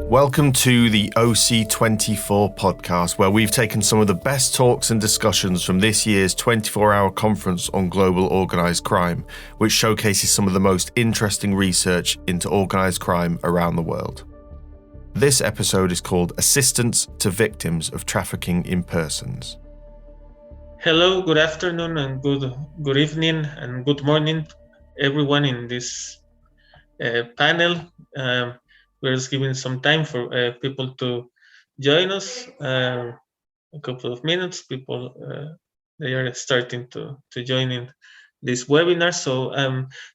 Welcome to the OC24 podcast, where we've taken some of the best talks and discussions from this year's 24-hour conference on global organised crime, which showcases some of the most interesting research into organised crime around the world. This episode is called Assistance to Victims of Trafficking in Persons. Hello, good afternoon, and good evening, and good morning, everyone in this panel. We're just giving some time for people to join us. A couple of minutes, people they are starting to join in this webinar. So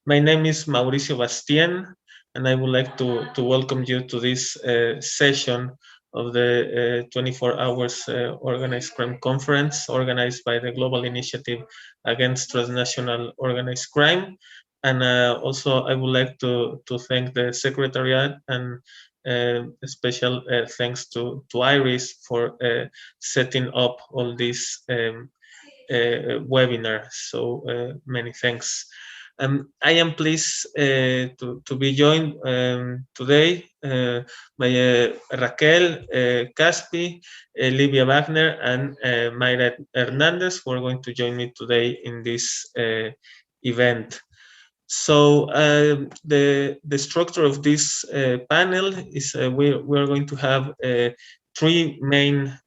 my name is Mauricio Bastien, and I would like to welcome you to this session of the 24 Hours Organized Crime Conference organized by the Global Initiative Against Transnational Organized Crime. And also, I would like to thank the Secretariat and special thanks to Iris for setting up all these webinars. So many thanks. I am pleased to be joined today by Raquel Caspi, Livia Wagner, and Mayra Hernandez, who are going to join me today in this event. So the structure of this panel is we are going to have three main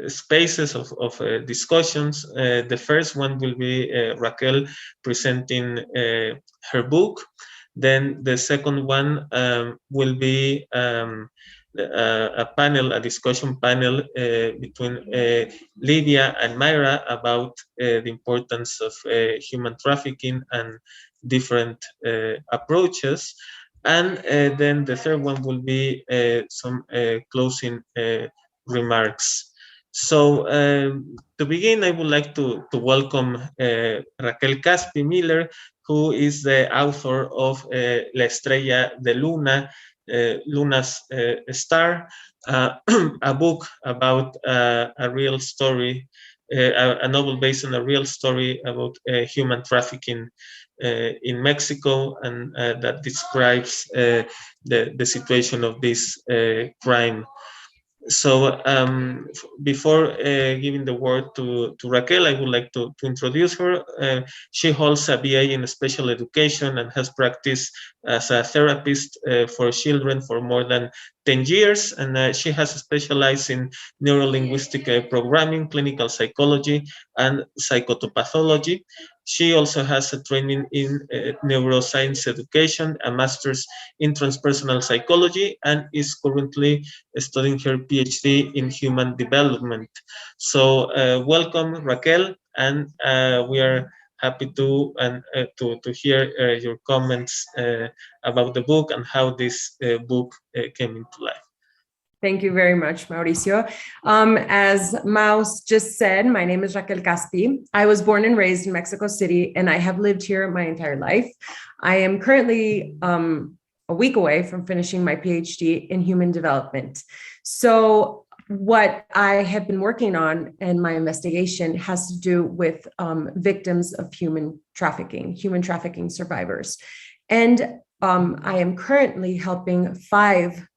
spaces of discussions. The first one will be Raquel presenting her book. Then the second one will be a discussion panel between Livia and Mayra about the importance of human trafficking and different approaches. And then the third one will be some closing remarks. So to begin, I would like to welcome Raquel Caspi Miller, who is the author of La Estrella de Luna, Luna's Star, a book about a real story, a novel based on a real story about human trafficking in Mexico, and that describes the situation of this crime. So before giving the word to Raquel, I would like to introduce her. She holds a BA in special education and has practiced as a therapist for children for more than 10 years. And she has specialized in neurolinguistic programming, clinical psychology, and psychopathology. She also has a training in neuroscience education, a master's in transpersonal psychology, and is currently studying her PhD in human development. So welcome, Raquel, and we are happy to hear your comments about the book and how this book came into life. Thank you very much, Mauricio. As Maus just said, my name is Raquel Caspi. I was born and raised in Mexico City, and I have lived here my entire life. I am currently a week away from finishing my PhD in human development. So what I have been working on in my investigation has to do with victims of human trafficking survivors. And I am currently helping 5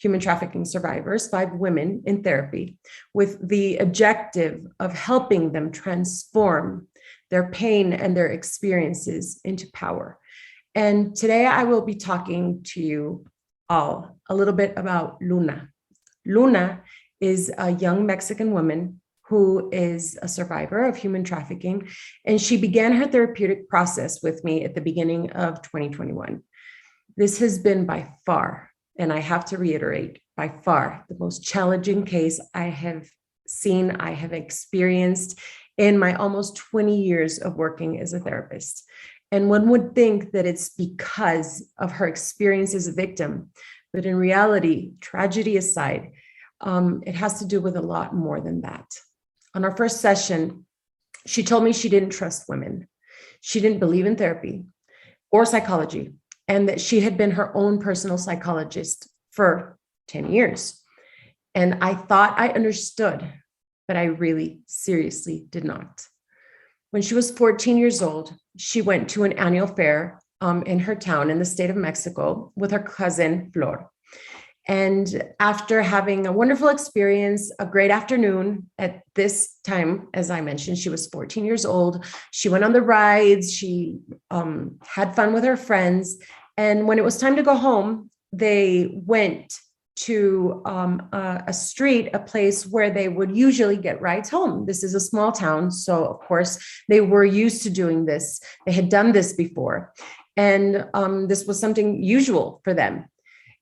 human trafficking survivors, 5 women in therapy, with the objective of helping them transform their pain and their experiences into power. And today I will be talking to you all a little bit about Luna. Luna is a young Mexican woman who is a survivor of human trafficking, and she began her therapeutic process with me at the beginning of 2021. This has been by far, and I have to reiterate, by far the most challenging case I have seen, I have experienced in my almost 20 years of working as a therapist. And one would think that it's because of her experience as a victim, but in reality, tragedy aside, it has to do with a lot more than that. On our first session, she told me she didn't trust women. She didn't believe in therapy or psychology, and that she had been her own personal psychologist for 10 years. And I thought I understood, but I really seriously did not. When she was 14 years old, she went to an annual fair in her town in the state of Mexico with her cousin, Flor. And after having a wonderful experience, a great afternoon at this time, as I mentioned, she was 14 years old. She went on the rides. She had fun with her friends. And when it was time to go home, they went to a street, a place where they would usually get rides home. This is a small town. So, of course, they were used to doing this. They had done this before. And this was something usual for them.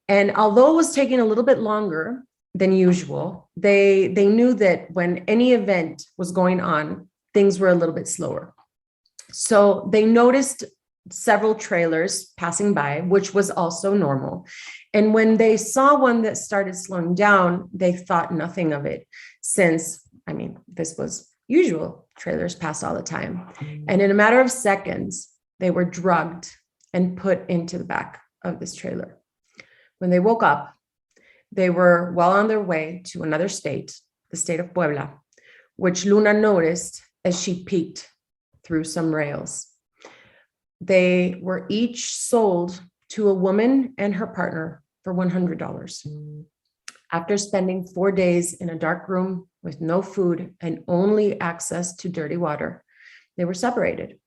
And although it was taking a little bit longer than usual, they knew that when any event was going on, things were a little bit slower. So they noticed several trailers passing by, which was also normal. And when they saw one that started slowing down, they thought nothing of it, since, I mean, this was usual. Trailers pass all the time. And in a matter of seconds, they were drugged and put into the back of this trailer. When they woke up, they were well on their way to another state, the state of Puebla, which Luna noticed as she peeked through some rails. They were each sold to a woman and her partner for $100. After spending 4 days in a dark room with no food and only access to dirty water, they were separated.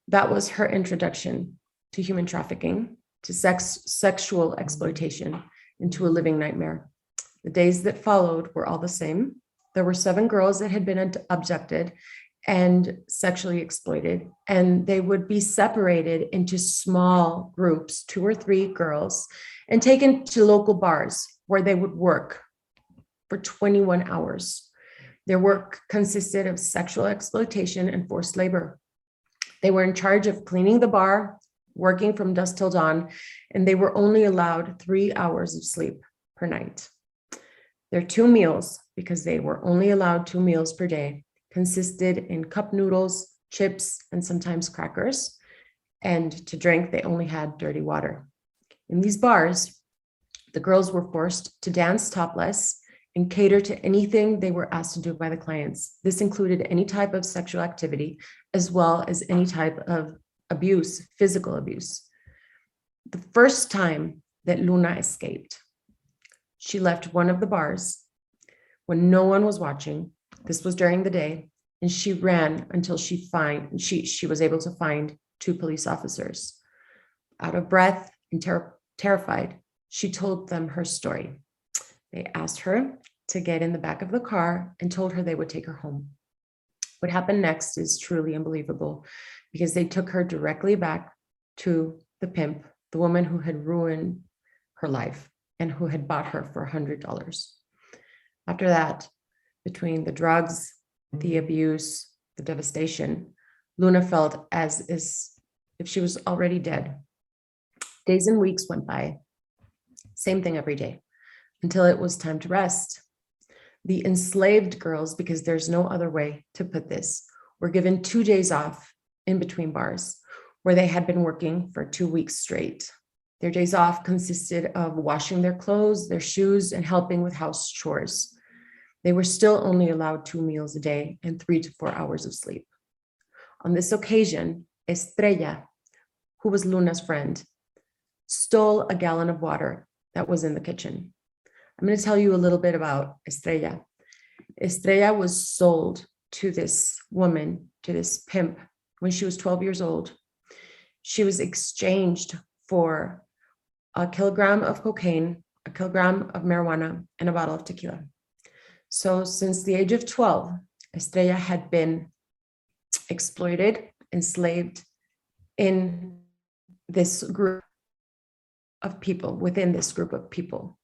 That was her introduction to human trafficking, to sexual exploitation, into a living nightmare. The days that followed were all the same. There were 7 girls that had been abducted and sexually exploited, and they would be separated into small groups, 2 or 3 girls, and taken to local bars where they would work for 21 hours. Their work consisted of sexual exploitation and forced labor. They were in charge of cleaning the bar, working from dusk till dawn, and they were only allowed 3 hours of sleep per night. Their 2 meals, because they were only allowed 2 meals per day, consisted in cup noodles, chips, and sometimes crackers. And to drink, they only had dirty water. In these bars, the girls were forced to dance topless and cater to anything they were asked to do by the clients. This included any type of sexual activity, as well as any type of abuse, physical abuse. The first time that Luna escaped, she left one of the bars when no one was watching. This was during the day, and she ran until she was able to find 2 police officers. Out of breath and terrified, she told them her story. They asked her to get in the back of the car and told her they would take her home. What happened next is truly unbelievable, because they took her directly back to the pimp, the woman who had ruined her life and who had bought her for $100. After that, between the drugs, the abuse, the devastation, Luna felt as if she was already dead. Days and weeks went by, same thing every day, until it was time to rest. The enslaved girls, because there's no other way to put this, were given 2 days off in between bars, where they had been working for 2 weeks straight. Their days off consisted of washing their clothes, their shoes, and helping with house chores. They were still only allowed 2 meals a day and 3 to 4 hours of sleep. On this occasion, Estrella, who was Luna's friend, stole a gallon of water that was in the kitchen. I'm going to tell you a little bit about Estrella. Estrella was sold to this woman, to this pimp, when she was 12 years old. She was exchanged for a kilogram of cocaine, a kilogram of marijuana, and a bottle of tequila. So since the age of 12, Estrella had been exploited, enslaved in this group of people, within this group of people.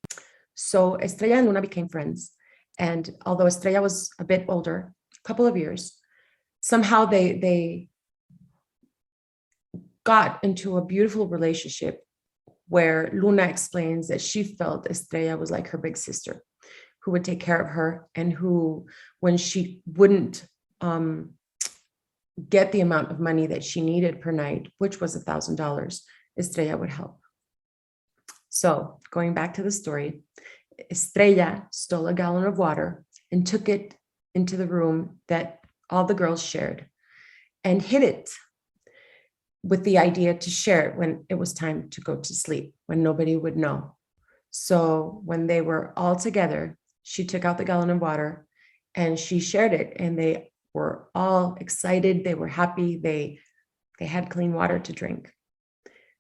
So Estrella and Luna became friends. And although Estrella was a bit older, a couple of years, somehow they got into a beautiful relationship where Luna explains that she felt Estrella was like her big sister, who would take care of her, and who, when she wouldn't get the amount of money that she needed per night, which was $1,000, Estrella would help. So going back to the story, Estrella stole a gallon of water and took it into the room that all the girls shared and hid it with the idea to share it when it was time to go to sleep, when nobody would know. So when they were all together, she took out the gallon of water and she shared it, and they were all excited. They were happy. They had clean water to drink.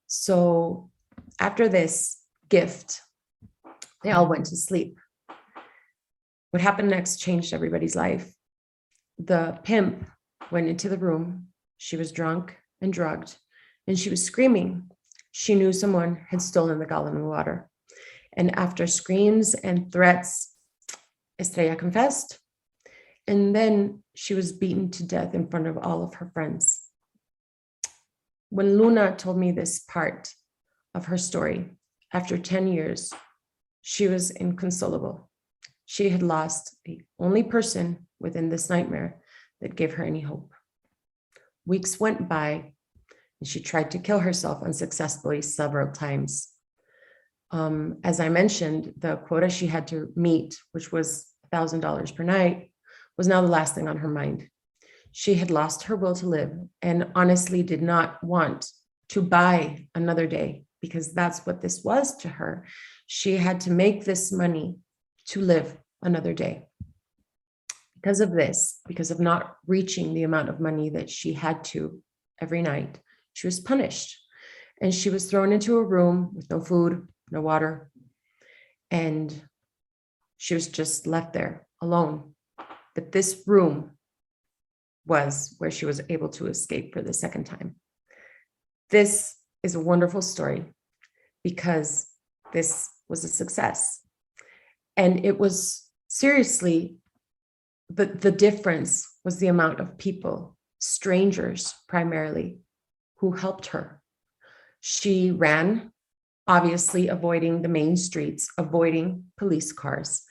So after this gift, they all went to sleep. What happened next changed everybody's life. The pimp went into the room. She was drunk and drugged, and she was screaming. She knew someone had stolen the gallon of water. And after screams and threats, Estrella confessed. And then she was beaten to death in front of all of her friends. When Luna told me this part of her story, after 10 years, she was inconsolable. She had lost the only person within this nightmare that gave her any hope. Weeks went by, and she tried to kill herself unsuccessfully several times. As I mentioned, the quota she had to meet, which was $1,000 per night, was now the last thing on her mind. She had lost her will to live and honestly did not want to buy another day, because that's what this was to her. She had to make this money to live another day. Because of this, because of not reaching the amount of money that she had to every night, she was punished. And she was thrown into a room with no food, no water, and she was just left there alone. But this room was where she was able to escape for the second time. This is a wonderful story because this was a success. And it was seriously, the difference was the amount of people, strangers primarily, who helped her. She ran, obviously avoiding the main streets, avoiding police cars,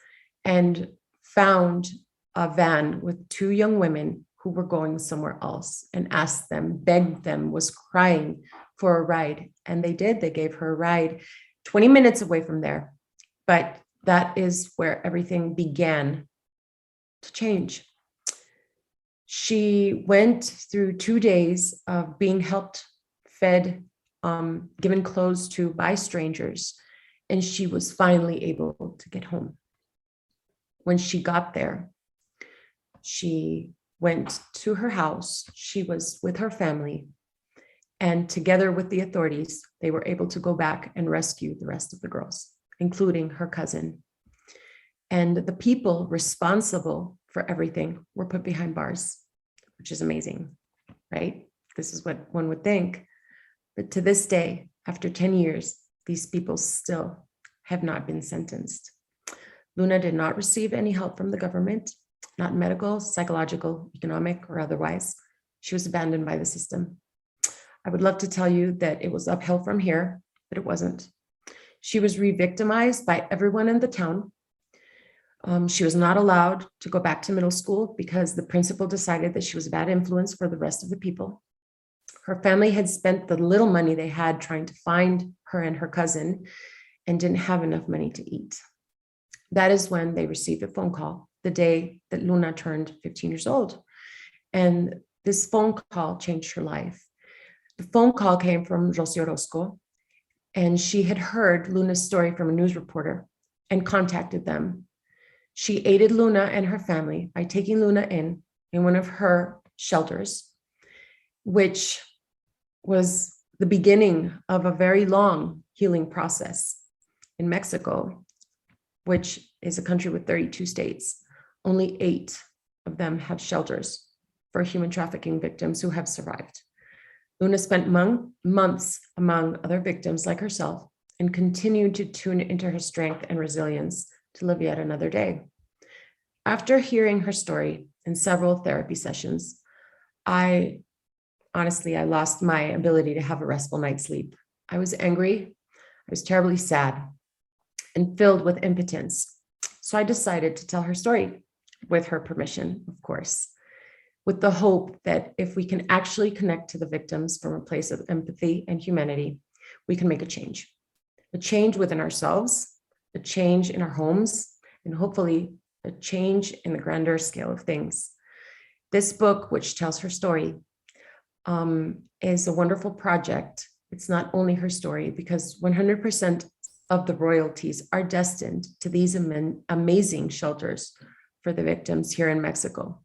and found a van with two young women who were going somewhere else, and asked them, begged them, was crying for a ride. And they did. They gave her a ride 20 minutes away from there. But that is where everything began to change. She went through 2 days of being helped, fed, given clothes to by strangers, and she was finally able to get home. When she got there, she went to her house. She was with her family, and together with the authorities, they were able to go back and rescue the rest of the girls, including her cousin. And the people responsible for everything were put behind bars, which is amazing, right? This is what one would think. But to this day, after 10 years, these people still have not been sentenced. Luna did not receive any help from the government, not medical, psychological, economic, or otherwise. She was abandoned by the system. I would love to tell you that it was uphill from here, but it wasn't. She was re-victimized by everyone in the town. She was not allowed to go back to middle school because the principal decided that she was a bad influence for the rest of the people. Her family had spent the little money they had trying to find her and her cousin and didn't have enough money to eat. That is when they received a phone call the day that Luna turned 15 years old. And this phone call changed her life. The phone call came from Rosie Orozco, and she had heard Luna's story from a news reporter and contacted them. She aided Luna and her family by taking Luna in one of her shelters, which was the beginning of a very long healing process. In Mexico, which is a country with 32 states, only 8 of them have shelters for human trafficking victims who have survived. Luna spent months among other victims like herself and continued to tune into her strength and resilience to live yet another day. After hearing her story in several therapy sessions, I lost my ability to have a restful night's sleep. I was angry, I was terribly sad, and filled with impotence. So I decided to tell her story, with her permission, of course, with the hope that if we can actually connect to the victims from a place of empathy and humanity, we can make a change within ourselves, a change in our homes, and hopefully a change in the grander scale of things. This book, which tells her story, is a wonderful project. It's not only her story, because 100% of the royalties are destined to these amazing shelters for the victims here in Mexico.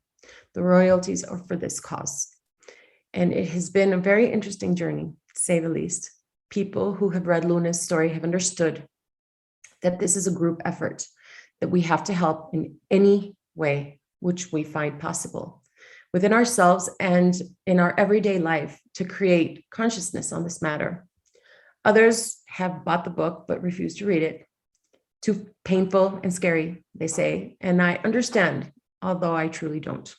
The royalties are for this cause. And it has been a very interesting journey, to say the least. People who have read Luna's story have understood that this is a group effort, that we have to help in any way which we find possible within ourselves and in our everyday life to create consciousness on this matter. Others have bought the book but refuse to read it. Too painful and scary, they say, and I understand, although I truly don't.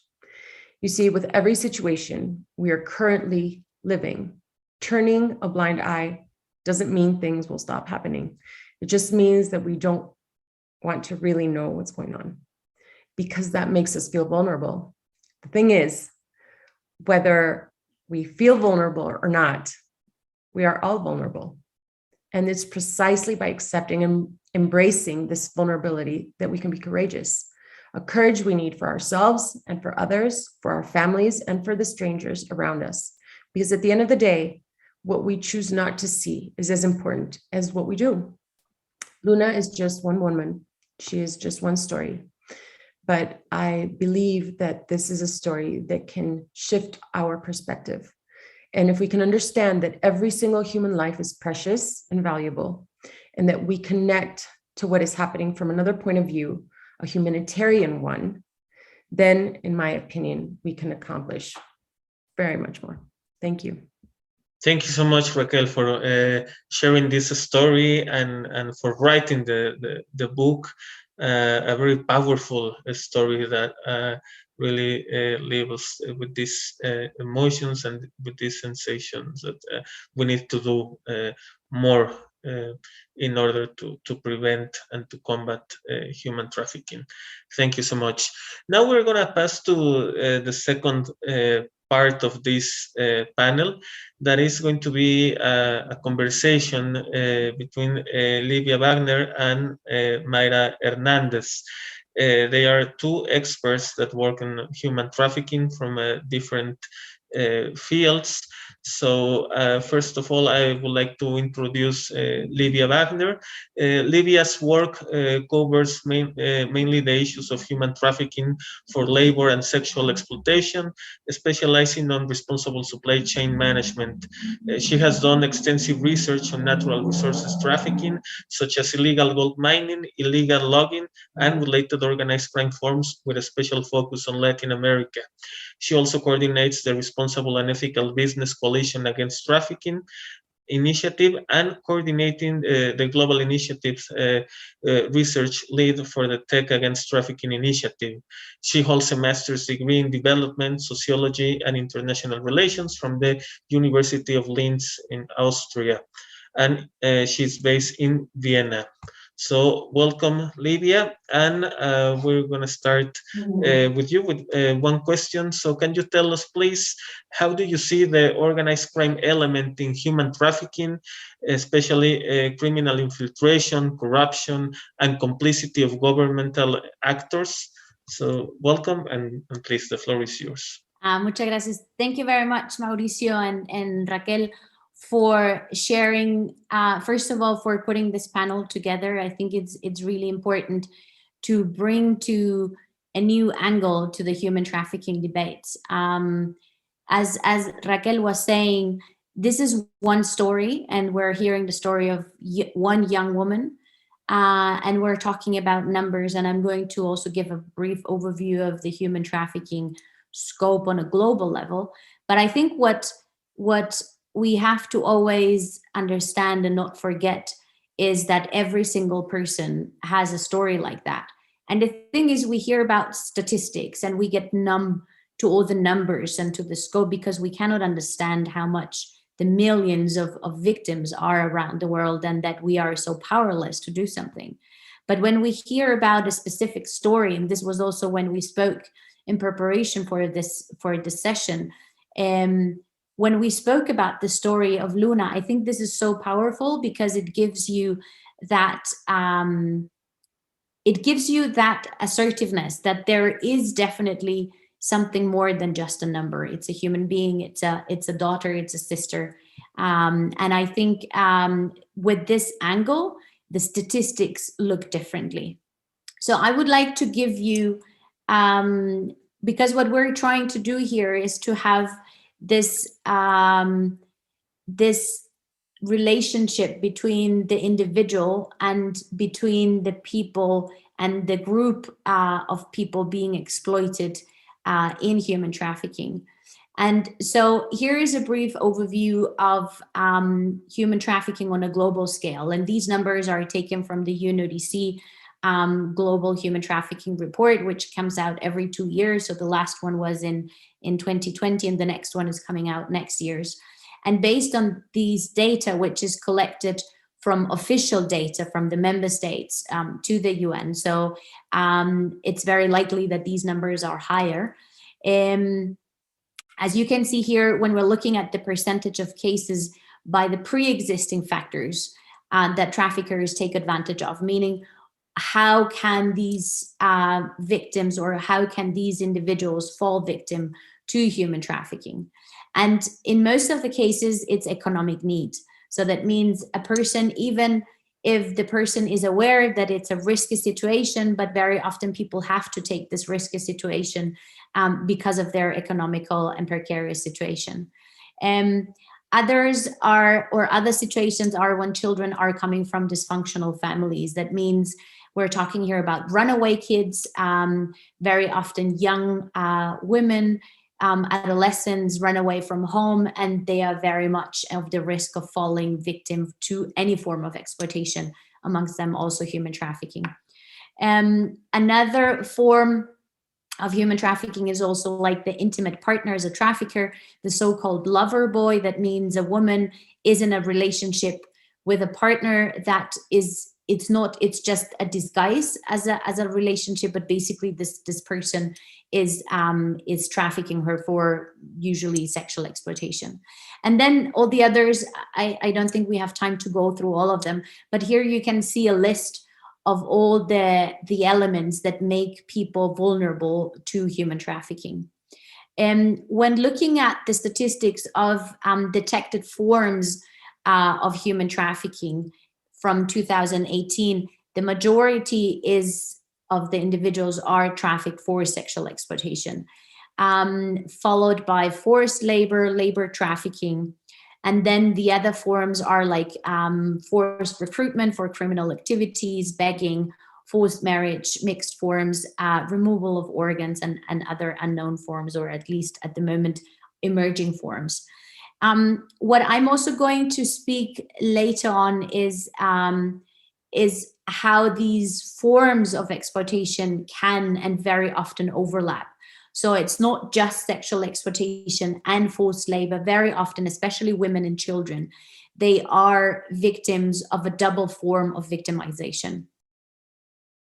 You see, with every situation we are currently living, turning a blind eye doesn't mean things will stop happening. It just means that we don't want to really know what's going on, because that makes us feel vulnerable. The thing is, whether we feel vulnerable or not, we are all vulnerable. And it's precisely by accepting and embracing this vulnerability that we can be courageous. A courage we need for ourselves and for others, for our families, and for the strangers around us. Because at the end of the day, what we choose not to see is as important as what we do. Luna is just one woman. She is just one story. But I believe that this is a story that can shift our perspective. And if we can understand that every single human life is precious and valuable, and that we connect to what is happening from another point of view, a humanitarian one, then, in my opinion, we can accomplish very much more. Thank you. Thank you so much, Raquel, for sharing this story and for writing the book, a very powerful story that really leaves us with these emotions and with these sensations that we need to do more in order to prevent and to combat human trafficking. Thank you so much. Now we're going to pass to the second part of this panel, that is going to be a conversation between Livia Wagner and Mayra Hernandez. They are two experts that work in human trafficking from different fields. So first of all, I would like to introduce Livia Wagner. Livia's work covers mainly the issues of human trafficking for labor and sexual exploitation, specializing on responsible supply chain management. She has done extensive research on natural resources trafficking, such as illegal gold mining, illegal logging, and related organized crime forms, with a special focus on Latin America. She also coordinates the Responsible and Ethical Business Coalition Against Trafficking initiative and coordinating the global initiatives research lead for the Tech Against Trafficking initiative. She holds a master's degree in development, sociology, and international relations from the University of Linz in Austria, and she's based in Vienna. So welcome, Livia, and we're going to start with you with one question. So can you tell us, please, how do you see the organized crime element in human trafficking, especially criminal infiltration, corruption, and complicity of governmental actors? So welcome, and please, the floor is yours. Muchas gracias. Thank you very much, Mauricio and Raquel, for sharing, first of all, for putting this panel together. I think it's really important to bring to a new angle to the human trafficking debates. As Raquel was saying, this is one story, and we're hearing the story of one young woman, and we're talking about numbers, and I'm going to also give a brief overview of the human trafficking scope on a global level. But I think what we have to always understand and not forget is that every single person has a story like that. And the thing is, we hear about statistics and we get numb to all the numbers and to the scope because we cannot understand how much the millions of victims are around the world, and that we are so powerless to do something. But when we hear about a specific story, and this was also when we spoke in preparation for this session, when we spoke about the story of Luna, I think this is so powerful because it gives you that assertiveness that there is definitely something more than just a number. It's a human being. It's a daughter. It's a sister. And I think with this angle, the statistics look differently. So I would like to give you, because what we're trying to do here is to have this, this relationship between the individual and between the people and the group of people being exploited in human trafficking. And so here is a brief overview of human trafficking on a global scale. And these numbers are taken from the UNODC Global Human Trafficking Report, which comes out every 2 years. So the last one was in 2020, and the next one is coming out next year's. And based on these data, which is collected from official data from the member states to the UN, so it's very likely that these numbers are higher. As you can see here, when we're looking at the percentage of cases by the pre-existing factors that traffickers take advantage of, meaning how can these victims, or how can these individuals fall victim to human trafficking? And in most of the cases, it's economic need. So that means a person, even if the person is aware that it's a risky situation, but very often people have to take this risky situation because of their economical and precarious situation. Others are, or other situations are when children are coming from dysfunctional families. That means we're talking here about runaway kids, very often young women, adolescents run away from home, and they are very much of the risk of falling victim to any form of exploitation, amongst them also human trafficking. Another form of human trafficking is also like the intimate partner as a trafficker, the so-called lover boy. That means a woman is in a relationship with a partner that is, it's just a disguise as a relationship, but basically this person is trafficking her for usually sexual exploitation. And then all the others, I don't think we have time to go through all of them, but here you can see a list of all the elements that make people vulnerable to human trafficking. And when looking at the statistics of detected forms of human trafficking from 2018, the majority of the individuals are trafficked for sexual exploitation, followed by forced labor, labor trafficking. And then the other forms are like forced recruitment for criminal activities, begging, forced marriage, mixed forms, removal of organs, and other unknown forms, or at least at the moment, emerging forms. What I'm also going to speak later on is how these forms of exploitation can and very often overlap. So it's not just sexual exploitation and forced labor. Very often, especially women and children, they are victims of a double form of victimization.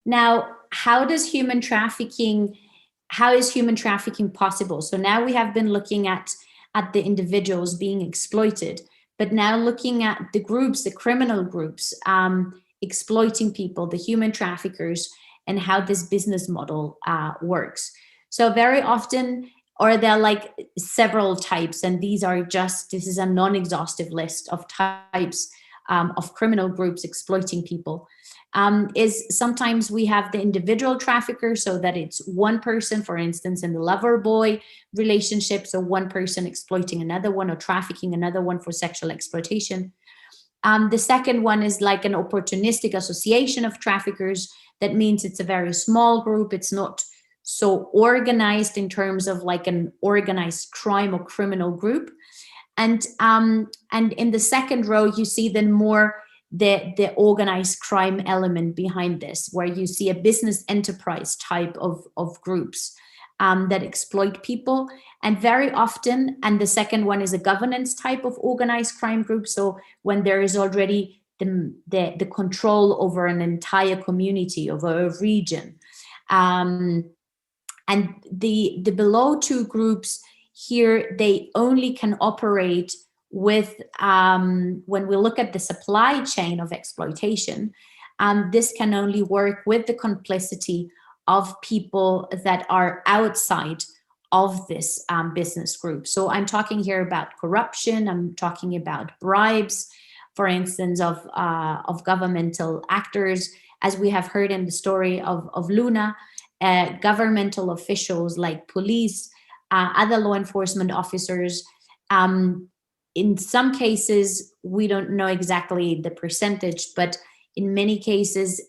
Now, how is human trafficking possible? So now we have been looking at the individuals being exploited, but now looking at the groups, the criminal groups, exploiting people, the human traffickers, and how this business model works. So very often, or there are like several types, and this is a non-exhaustive list of types of criminal groups exploiting people. Is sometimes we have the individual trafficker, so that it's one person, for instance, in the lover boy relationship, so one person exploiting another one or trafficking another one for sexual exploitation. The second one is like an opportunistic association of traffickers. That means it's a very small group. It's not so organized in terms of like an organized crime or criminal group. And in the second row, you see then more the organized crime element behind this, where you see a business enterprise type of groups that exploit people. And very often, and the second one is a governance type of organized crime group. So when there is already the control over an entire community, over a region. And the below two groups here, they only can operate with, when we look at the supply chain of exploitation, this can only work with the complicity of people that are outside of this business group. So I'm talking here about corruption, I'm talking about bribes, for instance, of governmental actors, as we have heard in the story of Luna, governmental officials like police, other law enforcement officers. In some cases, we don't know exactly the percentage, but in many cases,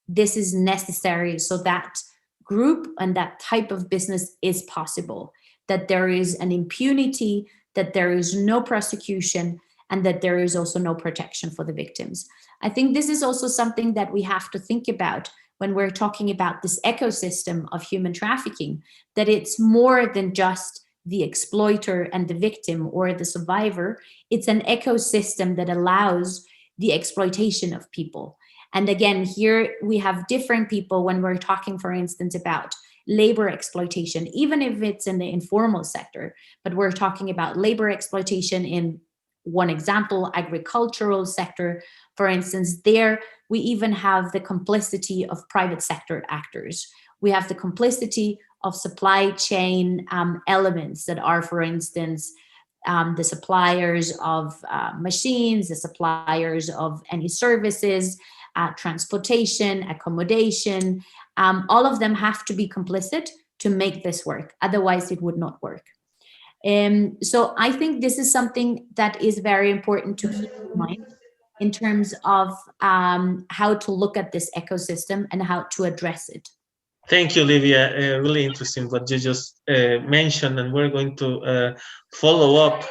this is necessary so that group and that type of business is possible, that there is an impunity, that there is no prosecution, and that there is also no protection for the victims. I think this is also something that we have to think about when we're talking about this ecosystem of human trafficking, that it's more than just the exploiter and the victim or the survivor. It's an ecosystem that allows the exploitation of people. And again, here we have different people when we're talking, for instance, about labor exploitation, even if it's in the informal sector, but we're talking about labor exploitation in one example, agricultural sector, for instance. There we even have the complicity of private sector actors. We have the complicity of supply chain elements that are, for instance, the suppliers of machines, the suppliers of any services, transportation, accommodation. All of them have to be complicit to make this work. Otherwise, it would not work. So I think this is something that is very important to keep in mind in terms of how to look at this ecosystem and how to address it. Thank you, Livia. Really interesting what you just mentioned, and we're going to follow up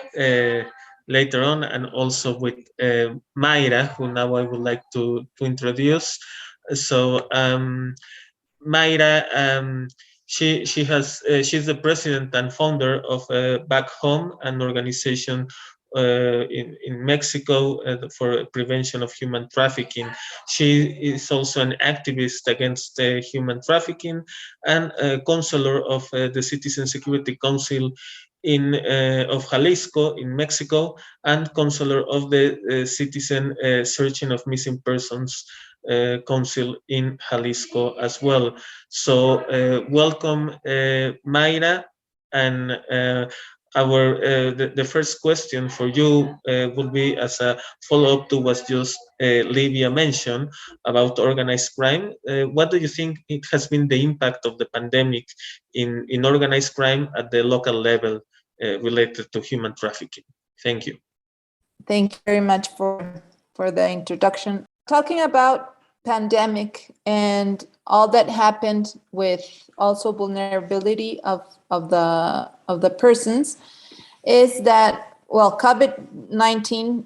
later on, and also with Mayra, who now I would like to introduce. So Mayra, she's the president and founder of Back Home, an organization in Mexico for prevention of human trafficking. She is also an activist against human trafficking and a counselor of the Citizen Security Council of Jalisco in Mexico, and counselor of the Citizen Searching of Missing Persons Council in Jalisco as well. So welcome, Mayra, and the first question for you will be as a follow-up to what just Livia mentioned about organized crime. What do you think it has been the impact of the pandemic in organized crime at the local level related to human trafficking? Thank you. Thank you very much for the introduction. Talking about pandemic and all that happened with also vulnerability of the persons, is that, well, COVID-19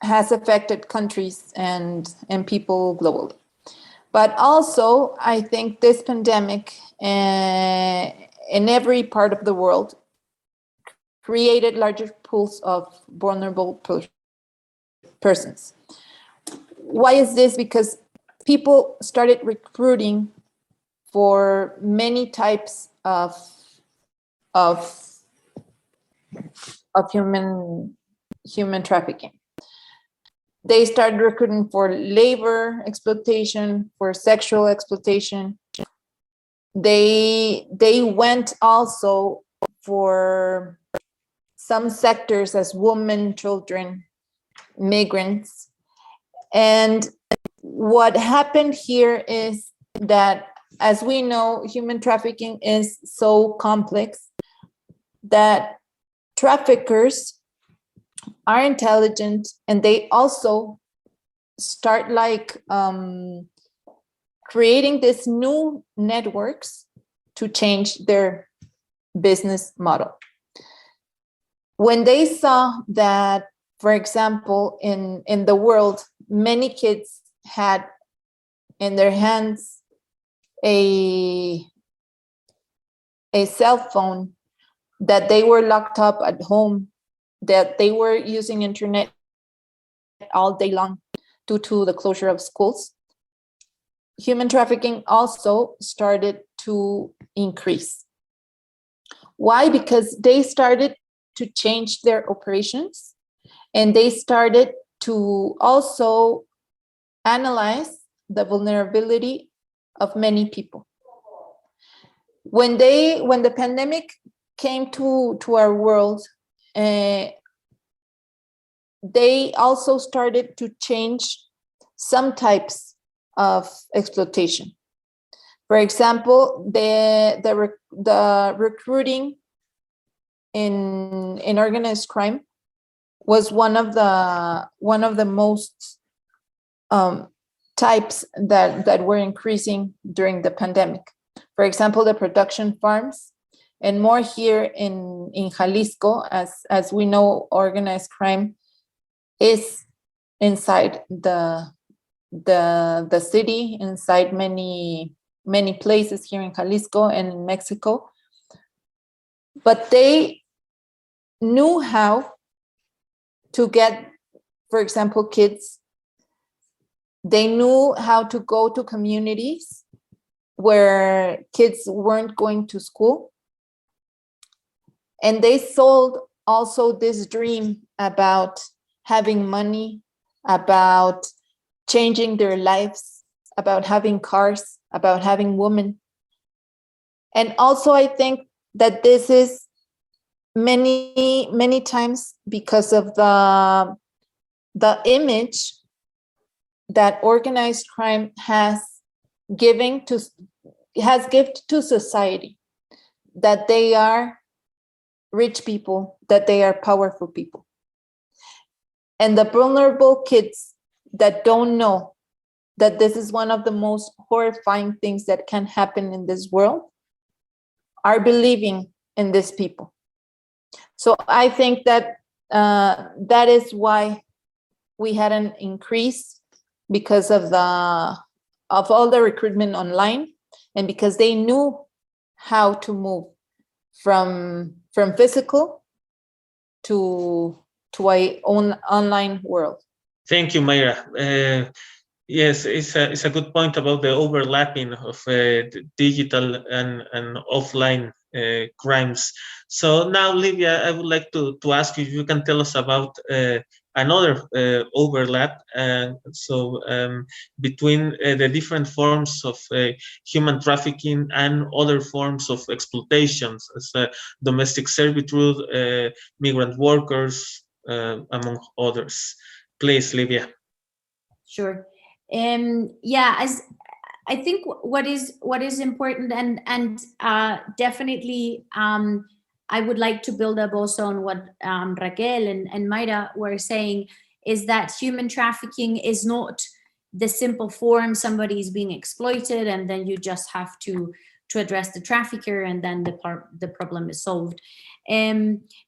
has affected countries and people globally. But also, I think this pandemic in every part of the world created larger pools of vulnerable persons. Why is this? Because people started recruiting for many types of human trafficking. They started recruiting for labor exploitation, for sexual exploitation. They went also for some sectors as women, children, migrants. And what happened here is that, as we know, human trafficking is so complex that traffickers are intelligent, and they also start creating these new networks to change their business model. When they saw that, for example, in the world, many kids had in their hands a cell phone, that they were locked up at home, that they were using internet all day long due to the closure of schools, human trafficking also started to increase. Why? Because they started to change their operations, and they started to also analyze the vulnerability of many people. When the pandemic came to our world, they also started to change some types of exploitation. For example, the recruiting in organized crime was one of the most types that were increasing during the pandemic. For example, the production farms, and more here in Jalisco, as we know, organized crime is inside the city, inside many places here in Jalisco and in Mexico. But they knew how to get, for example, kids. They knew how to go to communities where kids weren't going to school. And they sold also this dream about having money, about changing their lives, about having cars, about having women. And also I think that this is many times because of the image that organized crime has given to society, that they are rich people, that they are powerful people. And the vulnerable kids that don't know that this is one of the most horrifying things that can happen in this world are believing in these people. So I think that that is why we had an increase, because of all the recruitment online, and because they knew how to move from physical to a online world. Thank you, Mayra. Yes, it's a good point about the overlapping of digital and offline crimes. So now, Livia, I would like to ask you if you can tell us about another overlap, between the different forms of human trafficking and other forms of exploitations, as domestic servitude, migrant workers, among others. Please, Livia. Sure. Yeah, as I think what is important, and definitely I would like to build up also on what Raquel and Mayra were saying, is that human trafficking is not the simple form somebody is being exploited and then you just have to address the trafficker and then the problem is solved.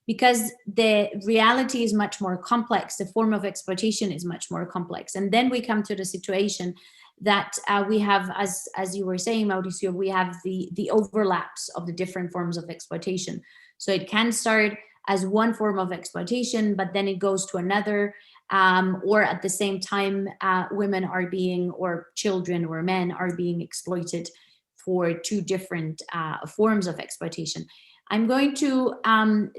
Because the reality is much more complex, the form of exploitation is much more complex. And then we come to the situation that we have, as you were saying, Mauricio, we have the overlaps of the different forms of exploitation. So it can start as one form of exploitation, but then it goes to another, or at the same time, women are being, or children or men are being exploited for two different forms of exploitation. I'm going to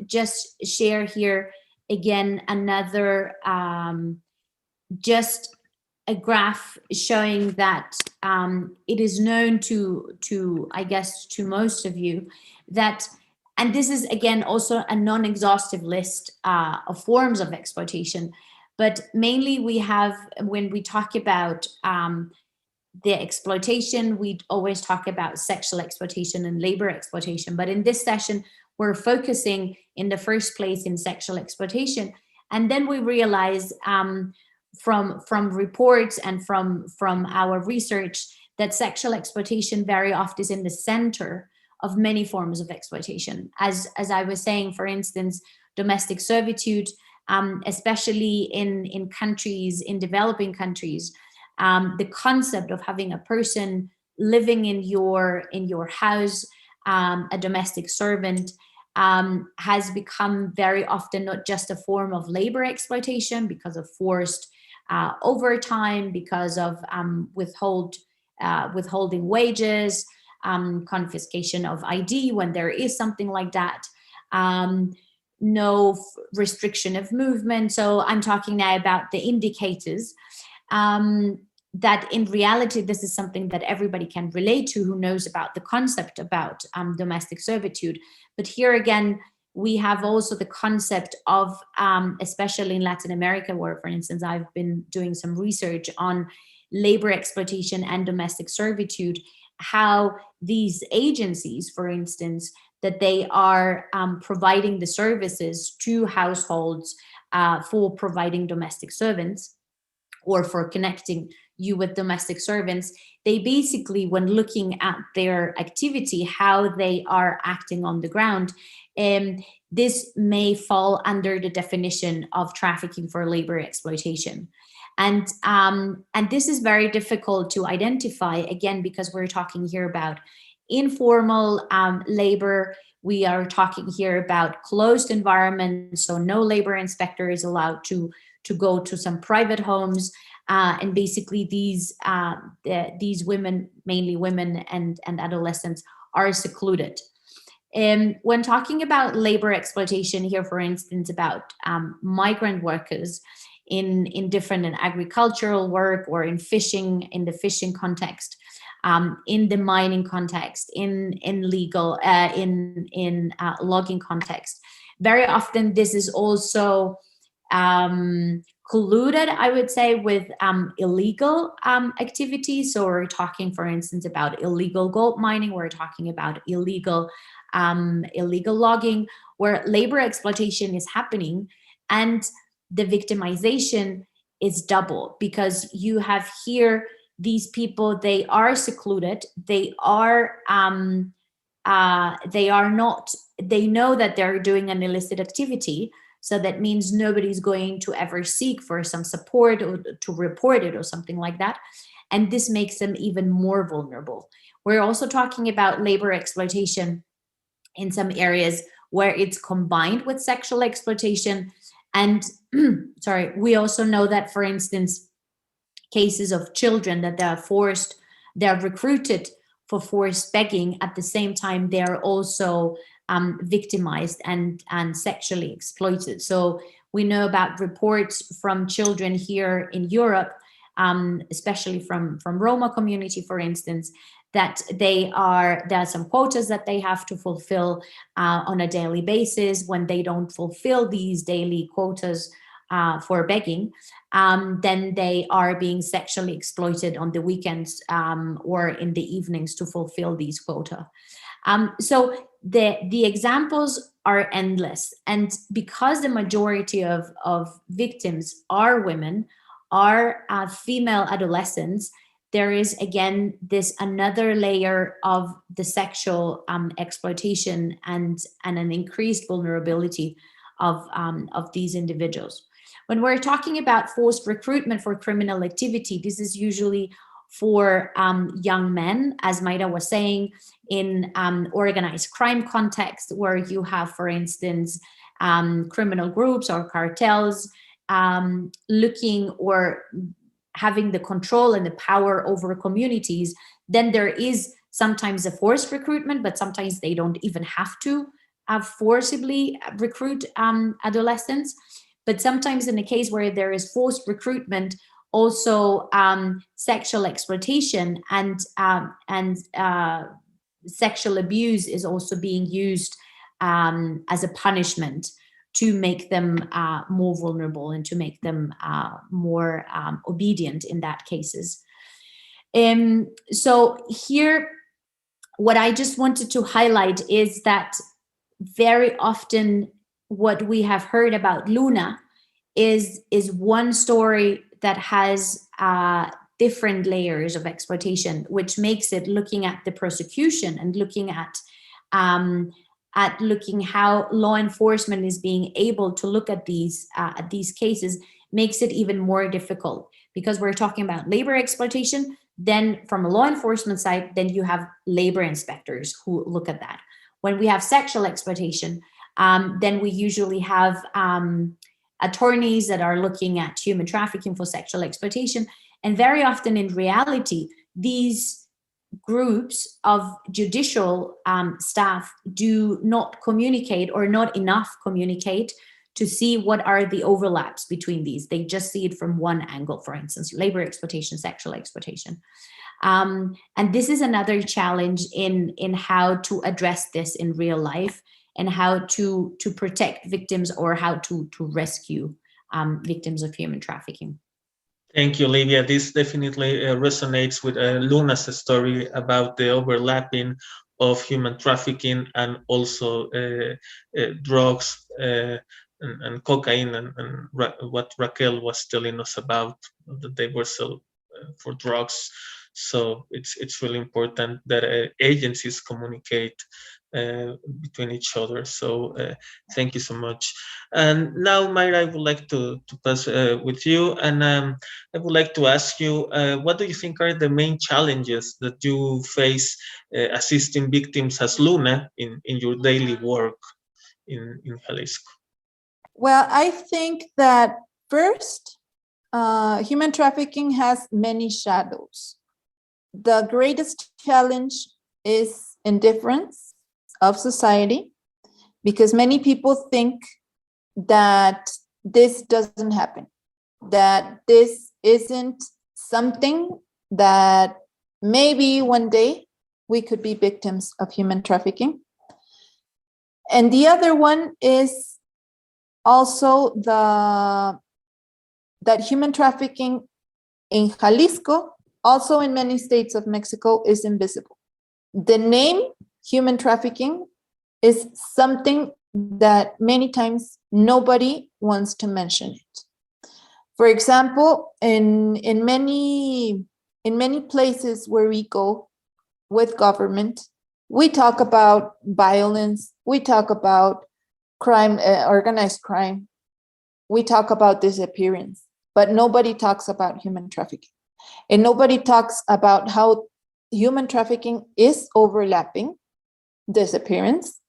just share here again another, just a graph showing that it is known to I guess to most of you that, and this is again also a non-exhaustive list of forms of exploitation, but mainly we have, when we talk about the exploitation, we always talk about sexual exploitation and labor exploitation. But in this session, we're focusing in the first place in sexual exploitation. And then we realize from reports and from our research that sexual exploitation very often is in the center of many forms of exploitation. As I was saying, for instance, domestic servitude, especially in countries, in developing countries, the concept of having a person living in your house, a domestic servant, has become very often not just a form of labor exploitation because of forced overtime, because of withholding wages, confiscation of ID when there is something like that, no restriction of movement. So I'm talking now about the indicators. That in reality, this is something that everybody can relate to who knows about the concept about domestic servitude. But here again, we have also the concept of, especially in Latin America, where, for instance, I've been doing some research on labor exploitation and domestic servitude, how these agencies, for instance, that they are providing the services to households for providing domestic servants or for connecting you with domestic servants, they basically, when looking at their activity, how they are acting on the ground, this may fall under the definition of trafficking for labor exploitation. And this is very difficult to identify, again, because we're talking here about informal labor. We are talking here about closed environments, so no labor inspector is allowed to go to some private homes. And basically these women, mainly women and adolescents, are secluded. When talking about labor exploitation here, for instance, about migrant workers in different agricultural work or in fishing, in the fishing context, in the mining context, in logging context, very often this is also colluded, I would say, with illegal activities. So we're talking, for instance, about illegal gold mining. We're talking about illegal logging, where labor exploitation is happening, and the victimization is double, because you have here these people, they are secluded, they know that they're doing an illicit activity. So that means nobody's going to ever seek for some support or to report it or something like that. And this makes them even more vulnerable. We're also talking about labor exploitation in some areas where it's combined with sexual exploitation. And sorry, we also know that, for instance, cases of children that they're recruited for forced begging. At the same time, they are also victimized and sexually exploited. So we know about reports from children here in Europe, especially from Roma community, for instance, that there are some quotas that they have to fulfill on a daily basis. When they don't fulfill these daily quotas for begging, then they are being sexually exploited on the weekends or in the evenings to fulfill these quota. So the examples are endless. And because the majority of victims are women, are female adolescents, there is, again, this another layer of the sexual exploitation and an increased vulnerability of these individuals. When we're talking about forced recruitment for criminal activity, this is usually for young men, as Mayra was saying, in organized crime context, where you have, for instance, criminal groups or cartels looking or having the control and the power over communities. Then there is sometimes a forced recruitment, but sometimes they don't even have to forcibly recruit adolescents. But sometimes in a case where there is forced recruitment, also sexual exploitation and sexual abuse is also being used as a punishment to make them more vulnerable and to make them more obedient in that cases. So here, what I just wanted to highlight is that very often what we have heard about Luna is one story that has different layers of exploitation, which makes it, looking at the prosecution and looking at looking how law enforcement is being able to look at these cases, makes it even more difficult, because we're talking about labor exploitation. Then from a law enforcement side, then you have labor inspectors who look at that. When we have sexual exploitation, then we usually have attorneys that are looking at human trafficking for sexual exploitation. And very often in reality, these groups of judicial staff do not communicate, or not enough communicate, to see what are the overlaps between these. They just see it from one angle, for instance, labor exploitation, sexual exploitation. And this is another challenge in how to address this in real life, and how to protect victims or how to rescue victims of human trafficking. Thank you, Livia. This definitely resonates with Luna's story about the overlapping of human trafficking and also drugs and cocaine and what Raquel was telling us about, that they were sold for drugs. So it's really important that agencies communicate between each other. So thank you so much. And now, Mayra, I would like to pass with you, and I would like to ask you, what do you think are the main challenges that you face assisting victims as Luna in your daily work in Jalisco? Well, I think that first, human trafficking has many shadows. The greatest challenge is indifference of society, because many people think that this doesn't happen, that this isn't something that maybe one day we could be victims of human trafficking. And the other one is also that human trafficking in Jalisco, also in many states of Mexico, is invisible. The name human trafficking is something that many times nobody wants to mention it. For example, in many places where we go with government, we talk about violence, we talk about crime, organized crime, we talk about disappearance, but nobody talks about human trafficking. And nobody talks about how human trafficking is overlapping disappearance,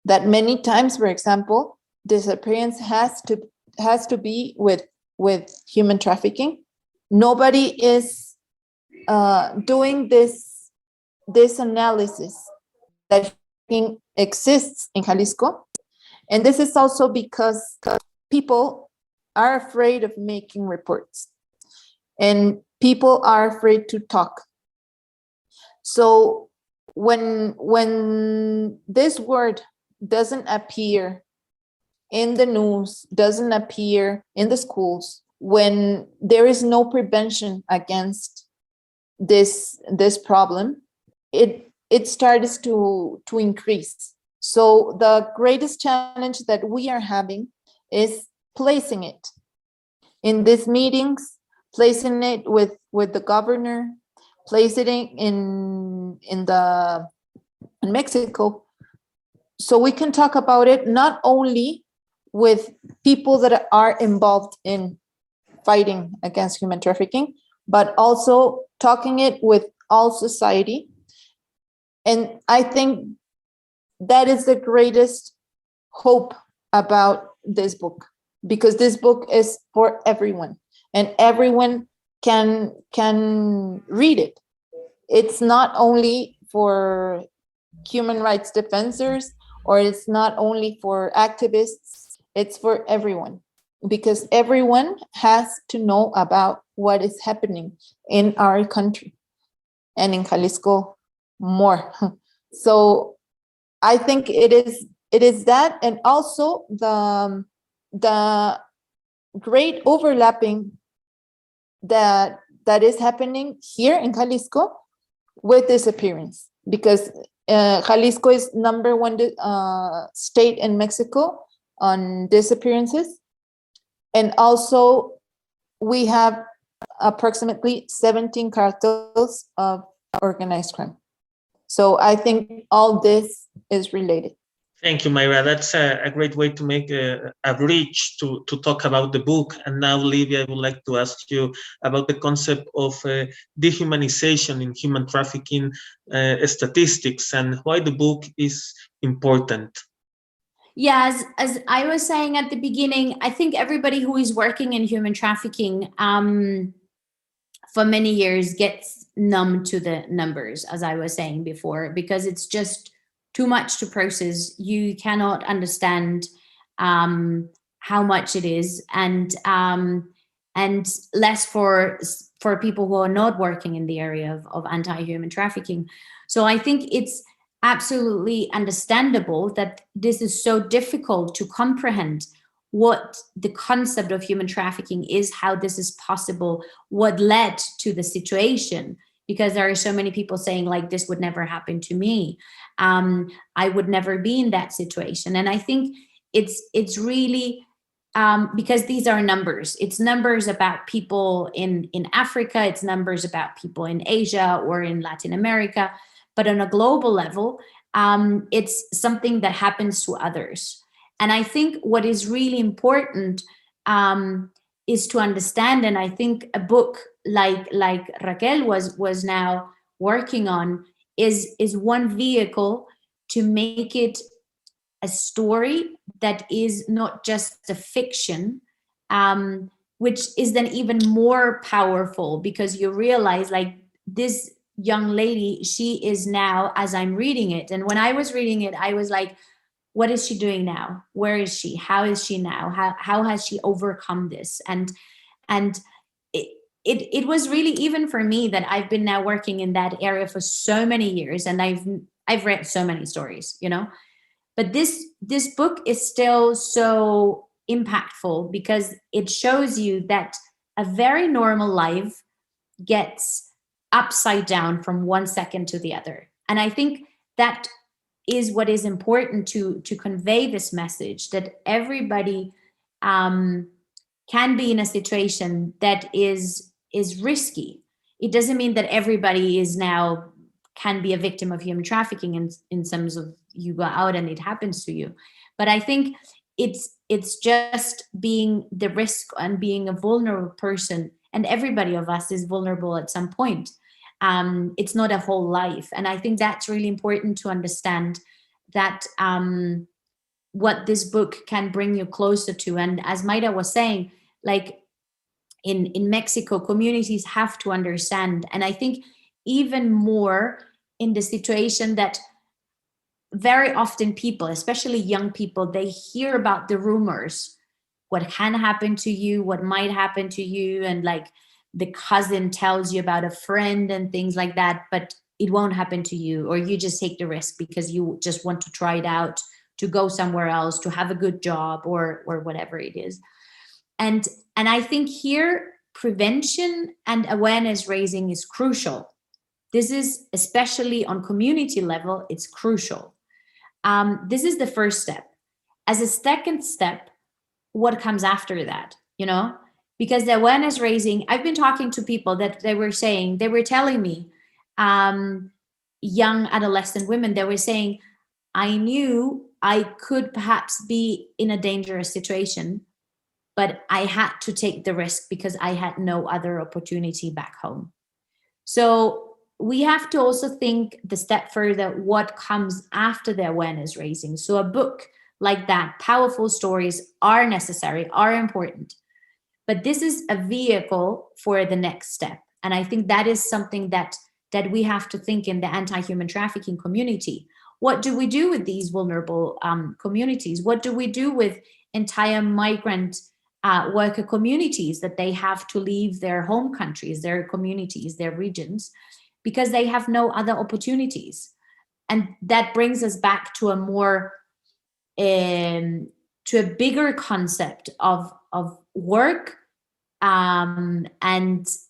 that many times, for example, disappearance has to be with human trafficking. Nobody is doing this analysis that exists in Jalisco. And this is also because people are afraid of making reports, and people are afraid to talk. So when this word doesn't appear in the news, doesn't appear in the schools, when there is no prevention against this problem, it starts to increase. So the greatest challenge that we are having is placing it in these meetings, placing it with the governor, placing it in Mexico, so we can talk about it not only with people that are involved in fighting against human trafficking, but also talking it with all society. And I think that is the greatest hope about this book, because this book is for everyone, and everyone can read it. It's not only for human rights defenders, or it's not only for activists, it's for everyone, because everyone has to know about what is happening in our country, and in Jalisco more. So I think it is that, and also the great overlapping that is happening here in Jalisco with disappearance, because Jalisco is number one state in Mexico on disappearances, and also we have approximately 17 cartels of organized crime. So I think all this is related. Thank you, Mayra. That's a great way to make a bridge to talk about the book. And now, Livia, I would like to ask you about the concept of dehumanization in human trafficking statistics, and why the book is important. Yeah, as I was saying at the beginning, I think everybody who is working in human trafficking for many years gets numb to the numbers, as I was saying before, because it's just too much to process. You cannot understand how much it is, and less for people who are not working in the area of anti-human trafficking. So I think it's absolutely understandable that this is so difficult to comprehend what the concept of human trafficking is, how this is possible, what led to the situation, because there are so many people saying like, this would never happen to me. I would never be in that situation. And I think it's really, because these are numbers. It's numbers about people in Africa, it's numbers about people in Asia or in Latin America, but on a global level, it's something that happens to others. And I think what is really important is to understand, and I think a book like Raquel was now working on is one vehicle to make it a story that is not just a fiction, which is then even more powerful, because you realize like this young lady, she is now, as I'm reading it, and when I was reading it, I was like, what is she doing now? Where is she? How is she now? How has she overcome this? And it was really, even for me, that I've been now working in that area for so many years, and I've read so many stories, you know. But this book is still so impactful because it shows you that a very normal life gets upside down from one second to the other. And I think that is what is important to convey this message, that everybody can be in a situation that is risky. It doesn't mean that everybody is now can be a victim of human trafficking in terms of you go out and it happens to you. But I think it's just being the risk and being a vulnerable person, and everybody of us is vulnerable at some point. It's not a whole life. And I think that's really important to understand, that what this book can bring you closer to. And as Mayra was saying, like in Mexico, communities have to understand. And I think even more in the situation that very often people, especially young people, they hear about the rumors, what can happen to you, what might happen to you, and like the cousin tells you about a friend and things like that, but it won't happen to you, or you just take the risk because you just want to try it out, to go somewhere else, to have a good job, or whatever it is. And I think here prevention and awareness raising is crucial. This is, especially on community level, it's crucial. This is the first step. As a second step, what comes after that, you know? Because the awareness raising, I've been talking to people that they were telling me, young adolescent women, they were saying, I knew I could perhaps be in a dangerous situation, but I had to take the risk because I had no other opportunity back home. So we have to also think the step further, what comes after the awareness raising. So a book like that, powerful stories are necessary, are important, but this is a vehicle for the next step. And I think that is something that we have to think in the anti-human trafficking community. What do we do with these vulnerable communities? What do we do with entire migrant worker communities that they have to leave their home countries, their communities, their regions, because they have no other opportunities? And that brings us back to a more to a bigger concept of work, and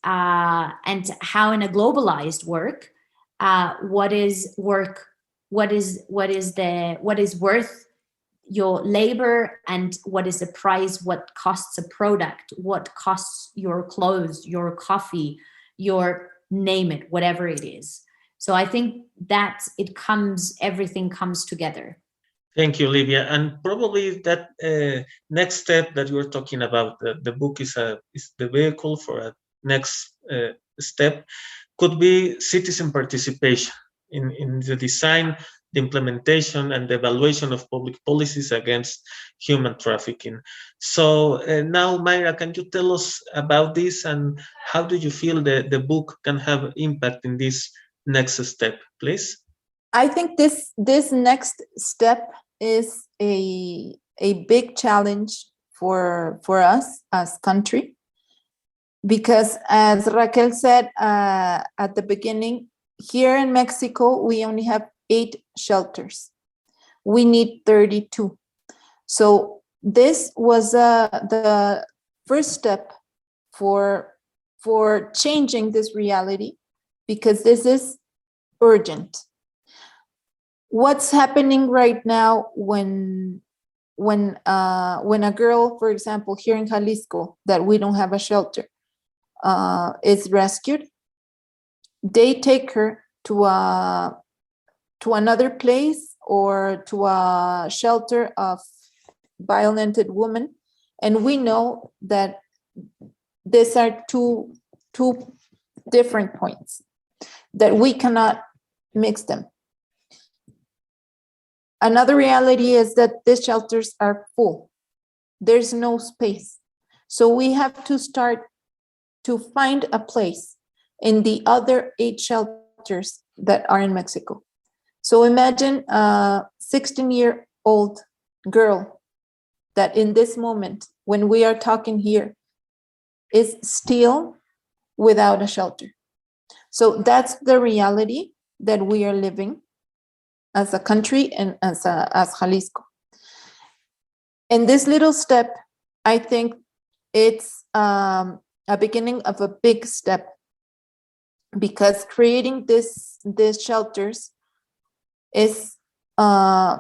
how in a globalized work, what is work, what is worth your labor, and what is the price, what costs a product, what costs your clothes, your coffee, your name it, whatever it is. So I think that everything comes together. Thank you, Livia. And probably that next step that you're talking about, the book is the vehicle for a next step, could be citizen participation in the design, the implementation, and the evaluation of public policies against human trafficking. So now, Mayra, can you tell us about this, and how do you feel the book can have impact in this next step, please? I think this next step is a big challenge for us as country, because as Raquel said at the beginning, here in Mexico we only have 8 shelters. We need 32. So this was the first step for changing this reality, because this is urgent. What's happening right now when a girl, for example, here in Jalisco, that we don't have a shelter, is rescued, they take her to another place or to a shelter of violented women, and we know that these are two different points, that we cannot mix them. Another reality is that these shelters are full. There's no space. So we have to start to find a place in the other 8 shelters that are in Mexico. So imagine a 16-year-old girl that in this moment, when we are talking here, is still without a shelter. So that's the reality that we are living as a country and as Jalisco. And this little step, I think it's a beginning of a big step, because creating these shelters is, by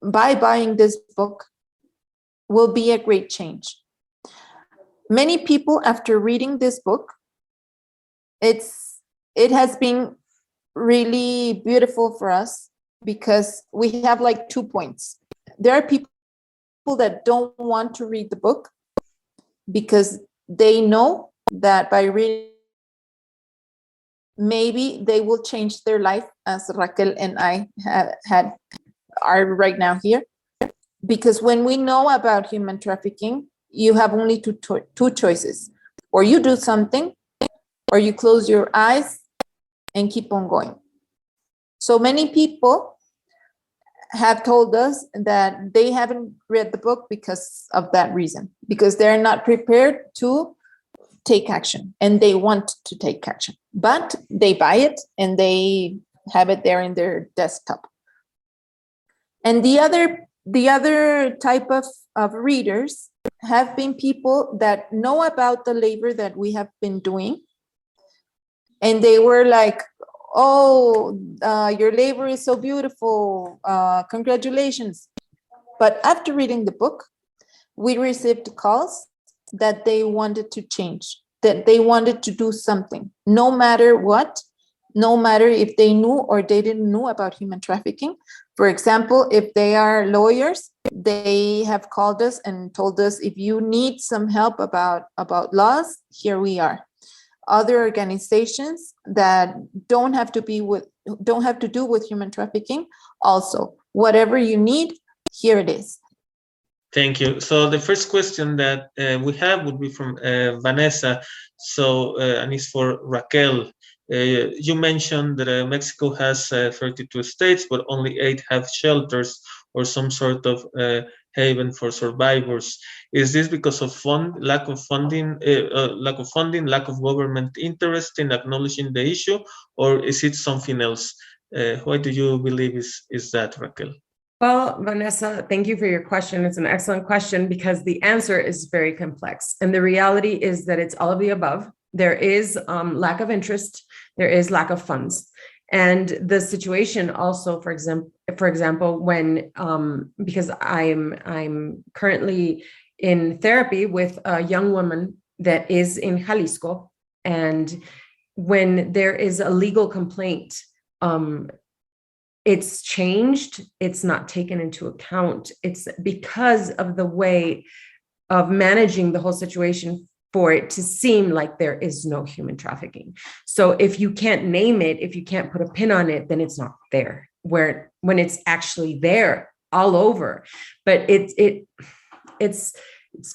buying this book, will be a great change. Many people, after reading this book, it has been really beautiful for us, because we have like 2 points. There are people that don't want to read the book because they know that by reading, maybe they will change their life, as Raquel and I are right now here. Because when we know about human trafficking, you have only two choices: or you do something, or you close your eyes and keep on going. So many people have told us that they haven't read the book because of that reason, because they're not prepared to take action, and they want to take action, but they buy it and they have it there in their desktop. And the other type of readers have been people that know about the labor that we have been doing, and they were like, oh, your labor is so beautiful, congratulations. But after reading the book, we received calls that they wanted to change, that they wanted to do something, no matter what, no matter if they knew or they didn't know about human trafficking. For example, if they are lawyers, they have called us and told us, if you need some help about laws, here we are. Other organizations that don't have to do with human trafficking, also, whatever you need, here it is. Thank you. So the first question that we have would be from Vanessa. So, and it's for Raquel. You mentioned that Mexico has 32 states, but only 8 have shelters or some sort of haven for survivors. Is this because of lack of funding, lack of government interest in acknowledging the issue, or is it something else? Why do you believe is that, Raquel? Well, Vanessa, thank you for your question. It's an excellent question, because the answer is very complex. And the reality is that it's all of the above. There is lack of interest. There is lack of funds. And the situation also, for example, when, because I'm currently in therapy with a young woman that is in Jalisco, and when there is a legal complaint, it's changed, it's not taken into account. It's because of the way of managing the whole situation for it to seem like there is no human trafficking. So if you can't name it, if you can't put a pin on it, then it's not there, when it's actually there all over. But it's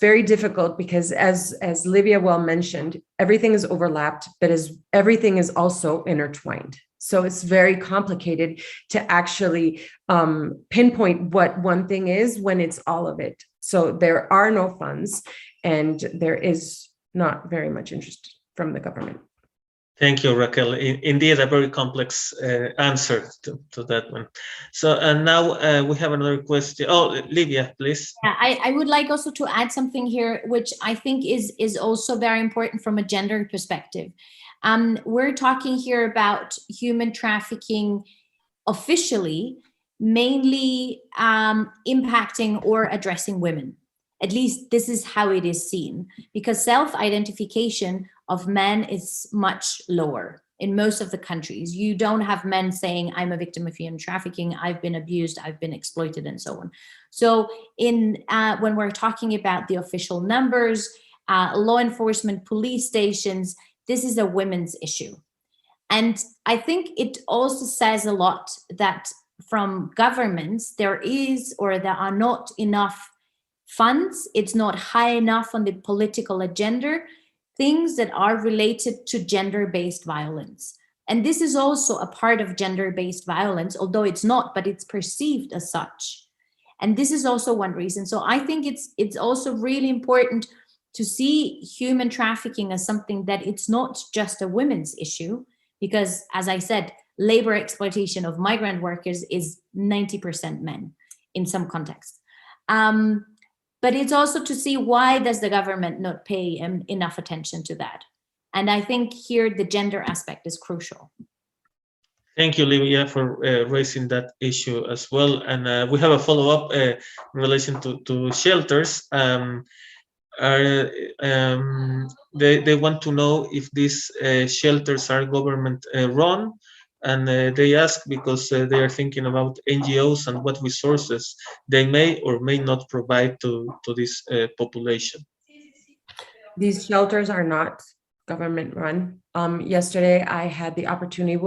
very difficult, because as Livia well mentioned, everything is overlapped, but everything is also intertwined. So it's very complicated to actually pinpoint what one thing is when it's all of it. So there are no funds, and there is not very much interest from the government. Thank you, Raquel. Indeed, a very complex answer to that one. So, and now we have another question. Oh, Livia, please. Yeah, I would like also to add something here, which I think is also very important from a gender perspective. We're talking here about human trafficking officially, mainly impacting or addressing women. At least this is how it is seen, because self-identification of men is much lower in most of the countries. You don't have men saying, I'm a victim of human trafficking, I've been abused, I've been exploited, and so on. So when we're talking about the official numbers, law enforcement, police stations, this is a women's issue. And I think it also says a lot that from governments, there are not enough funds, it's not high enough on the political agenda, things that are related to gender-based violence. And this is also a part of gender-based violence, although it's not, but it's perceived as such. And this is also one reason. So I think it's also really important to see human trafficking as something that it's not just a women's issue, because as I said, labor exploitation of migrant workers is 90% men in some contexts. But it's also to see, why does the government not pay enough attention to that? And I think here the gender aspect is crucial. Thank you, Livia, for raising that issue as well. And we have a follow-up in relation to shelters. They want to know if these shelters are government run, and they ask because they are thinking about NGOs and what resources they may or may not provide to this population. These shelters are not government run. Yesterday I had the opportunity,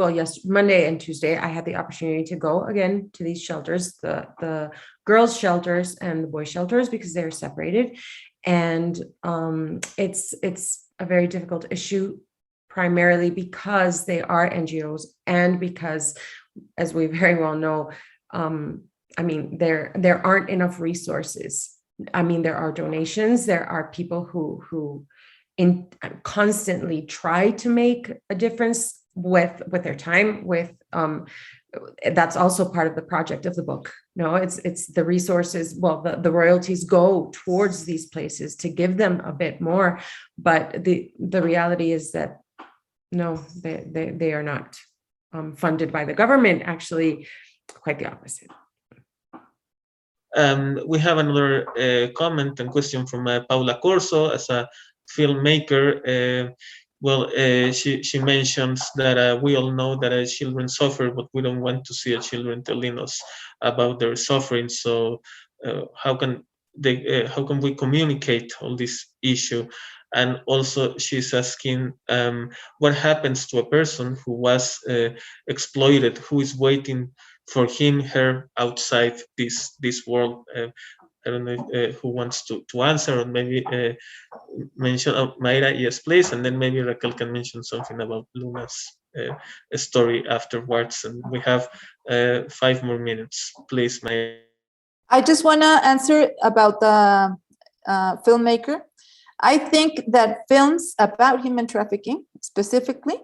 Monday and Tuesday, I had the opportunity to go again to these shelters, the girls' shelters and the boys' shelters, because they're separated. And it's a very difficult issue, primarily because they are NGOs, and because, as we very well know, I mean, there aren't enough resources. I mean, there are donations, there are people who constantly try to make a difference with their time, that's also part of the project of the book. No, it's the resources. Well, the royalties go towards these places to give them a bit more, but the reality is that no, they are not funded by the government. Actually, quite the opposite. We have another comment and question from Paula Corso. As a filmmaker, she mentions that we all know that children suffer, but we don't want to see children telling us about their suffering. So how can we communicate all this issue? And also she's asking what happens to a person who was exploited, who is waiting for him, her outside this world. I don't know who wants to answer, or maybe mention. Mayra, yes, please, and then maybe Raquel can mention something about Luna's story afterwards. And we have 5 more minutes, please, Mayra. I just want to answer about the filmmaker. I think that films about human trafficking specifically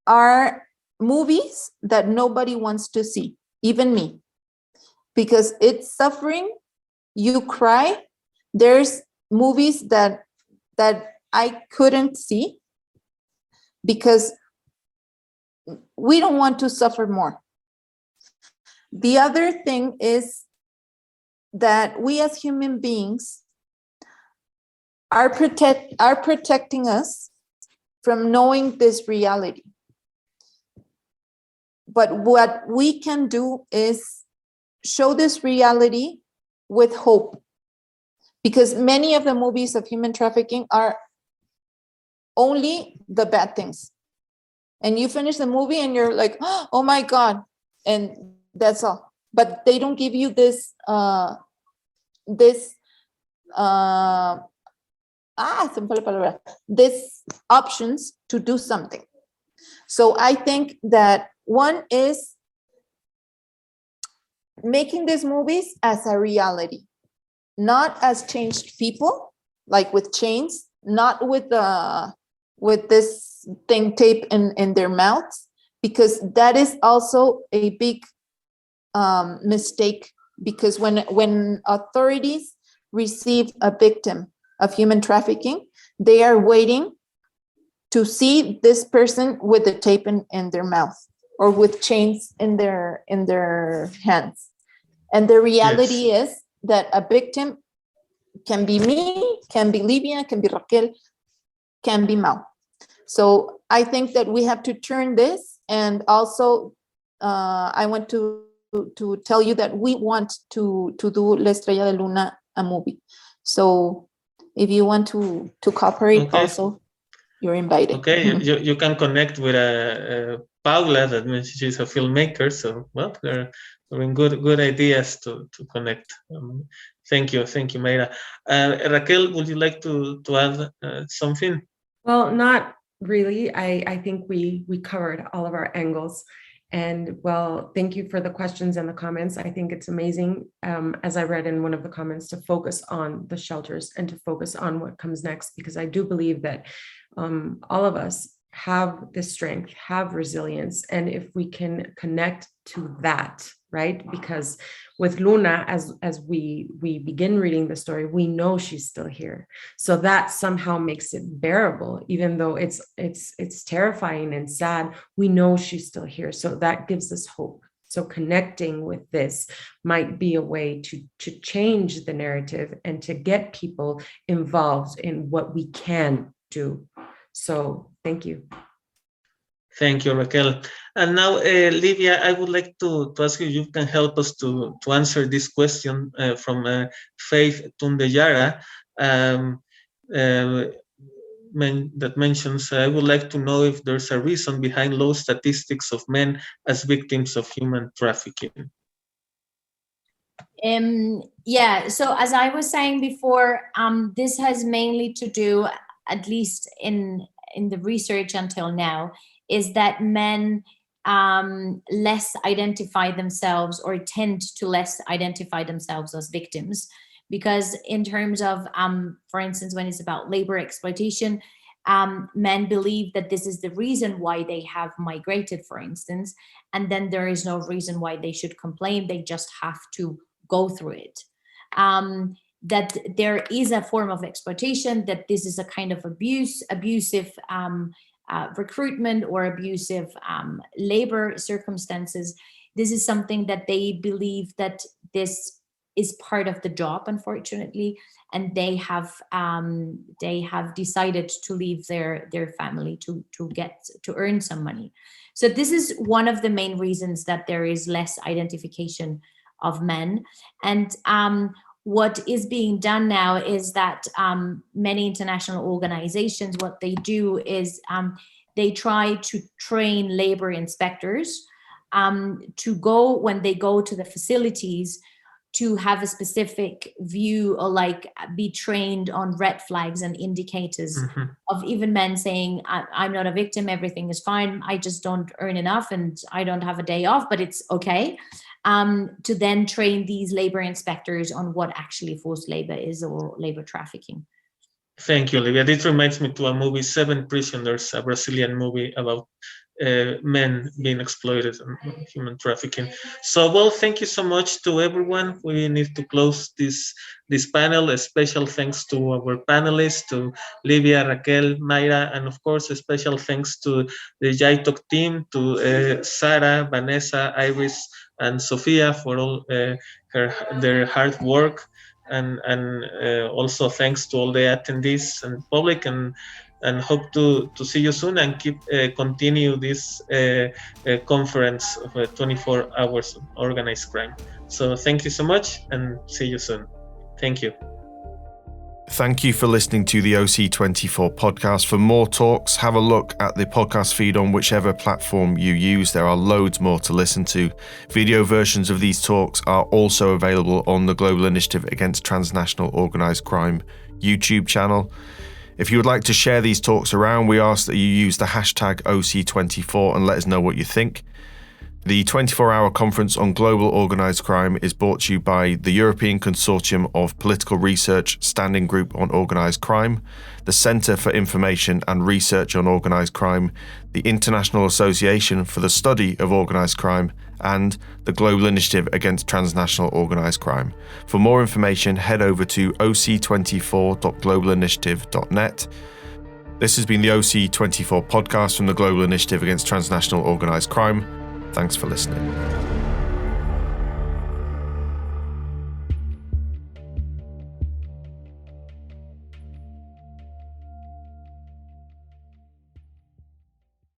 are movies that nobody wants to see, even me, because it's suffering. You cry. There's movies that I couldn't see because we don't want to suffer more. The other thing is that we as human beings are protecting us from knowing this reality. But what we can do is show this reality with hope, because many of the movies of human trafficking are only the bad things. And you finish the movie and you're like, oh my God, and that's all. But they don't give you this options to do something. So I think that one is making these movies as a reality, not as changed people, like with chains, not with the with this thing taped in their mouths, because that is also a big mistake. Because when authorities receive a victim of human trafficking, they are waiting to see this person with the tape in their mouth or with chains in their hands. And the reality is that a victim can be me, can be Livia, can be Raquel, can be Mau. So I think that we have to turn this. And also I want to tell you that we want to do La Estrella de Luna, a movie. So if you want to cooperate also, you're invited. Okay, you can connect with Paula, that means she's a filmmaker. So, well, they're good ideas to connect. Thank you, Mayra. Raquel, would you like to add something? Well, not really. I think we covered all of our angles. And well, thank you for the questions and the comments. I think it's amazing, as I read in one of the comments, to focus on the shelters and to focus on what comes next, because I do believe that all of us have the strength, have resilience. And if we can connect to that, right? Because with Luna, as we begin reading the story, we know she's still here. So that somehow makes it bearable, even though it's terrifying and sad. We know she's still here. So that gives us hope. So connecting with this might be a way to change the narrative and to get people involved in what we can do. So thank you. Thank you, Raquel. And now, Livia, I would like to ask you, you can help us to answer this question from Faith Tundeyara that mentions, I would like to know if there's a reason behind low statistics of men as victims of human trafficking. Yeah, so as I was saying before, this has mainly to do, at least in the research until now, is that men less identify themselves or tend to less identify themselves as victims. Because in terms of, for instance, when it's about labor exploitation, men believe that this is the reason why they have migrated, for instance, and then there is no reason why they should complain. They just have to go through it. That there is a form of exploitation, that this is a kind of abusive recruitment or abusive labor circumstances. This is something that they believe that this is part of the job, unfortunately, and they have decided to leave their family to earn some money. So this is one of the main reasons that there is less identification of men. And what is being done now is that many international organizations, what they do is they try to train labor inspectors to go, when they go to the facilities, to have a specific view, or like be trained on red flags and indicators of even men saying, I'm not a victim, everything is fine, I just don't earn enough and I don't have a day off, but it's okay. To then train these labor inspectors on what actually forced labor is, or labor trafficking. Thank you, Olivia. This reminds me to a movie, Seven Prisoners, a Brazilian movie about men being exploited and human trafficking. So, well, thank you so much to everyone. We need to close this panel. A special thanks to our panelists, to Livia, Raquel, Mayra, and of course, a special thanks to the GI-TOC team, to Sarah, Vanessa, Iris, and Sofia for all their hard work. And also thanks to all the attendees and public, and hope to see you soon and continue this conference of 24 hours of organized crime. So thank you so much and see you soon. Thank you. Thank you for listening to the OC24 podcast. For more talks, have a look at the podcast feed on whichever platform you use. There are loads more to listen to. Video versions of these talks are also available on the Global Initiative Against Transnational Organised Crime YouTube channel. If you would like to share these talks around, we ask that you use the hashtag OC24 and let us know what you think. The 24-hour conference on global organised crime is brought to you by the European Consortium of Political Research Standing Group on Organised Crime, the Centre for Information and Research on Organised Crime, the International Association for the Study of Organised Crime, and the Global Initiative Against Transnational Organised Crime. For more information, head over to oc24.globalinitiative.net. This has been the OC24 podcast from the Global Initiative Against Transnational Organised Crime. Thanks for listening.